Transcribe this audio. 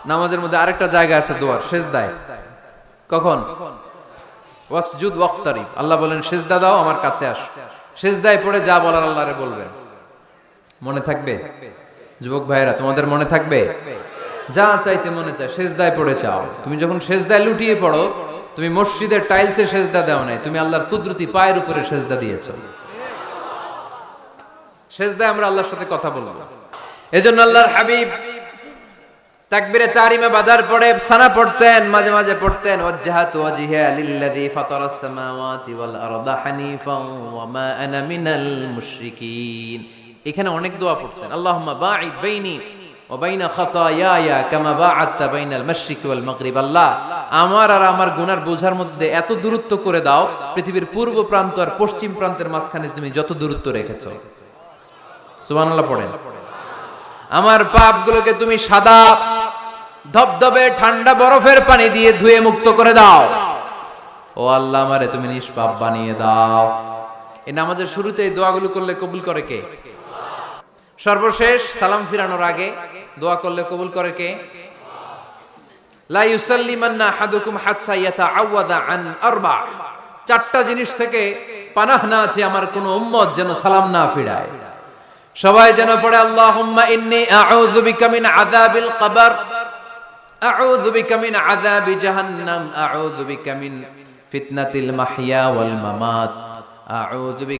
নামাজের মধ্যে আরেকটা জায়গা আছে দোয়ার, সেজদায়। কখন? ওয়াসজুদ ওয়াক্তারিব। আল্লাহ বলেন সেজদা দাও, আমার কাছে আস। সেজদায় পড়ে যা বলার আল্লাহরে বলবেন। মনে থাকবে? যুবক ভাইরা, তোমাদের মনে থাকবে? যা চাইতে মনে চায় সেজদায় পড়ে চাও। তুমি যখন সেজদায় লুটিয়ে পড়ো, তুমি মসজিদের টাইলসে সেজদা দাও নাই, তুমি আল্লাহর কুদরতি পায়ের উপরে সেজদা দিয়েছো। সেজদায় আমরা আল্লাহর সাথে কথা বলবো। এজন্য আল্লাহর হাবিব তাকবীরে তাহরিমে বাদার পড়ে সানা পড়তেন, মাঝে মাঝে পড়তেন ওয়াজহাতু ওয়াজহিয়া লিল্লাযী ফাতারাস সামাওয়াতি ওয়াল আরদা হানিফান ওয়া মা আনা মিনাল মুশরিকিন। এখানে অনেক দোয়া পড়তেন। আল্লাহুম্মা বাঈদ বাইনি ওয়া বাইনা খাতায়ায়া কামা বাআদতা বাইনাল মাশরিকি ওয়াল মাগরিব। আল্লাহ, আমার আর আমার গুনার বোঝার মধ্যে এত দূরত্ব করে দাও, পৃথিবীর পূর্ব প্রান্ত আর পশ্চিম প্রান্তের মাঝখানে তুমি যত দূরত্ব রেখেছো। সুবহানাল্লাহ পড়েন। আমার পাপগুলোকে তুমি সাদা ধবধবে ঠান্ডা বরফের পানি দিয়ে ধুয়ে মুক্ত করে দাও। ও আল্লাহ, আমারে তুমি নিষ্পাপ বানিয়ে দাও। এই নামাজের শুরুতে এই দোয়াগুলো করলে কবুল করে কে? সর্বশেষ সালাম ফিরানোর আগে দোয়া করলে কবুল করে কে? লা ইউসাল্লিমান্না আহাদুকুম হাত্তা ইয়াতাআওয়াদা আন আরবা। চারটা জিনিস থেকে পানাহ না আছে আমার কোন উম্মত যেন সালাম না ফিরায়। সবাই যেন পড়ে আল্লাহুম্মা ইন্নী আউযু বিকা মিন আযাবিল কবর, আউযু বিকা মিন আযাবি জাহান্নাম, আউযু বিকা মিন ফিতনাতিল মাহইয়া ওয়াল মামাত, আউযু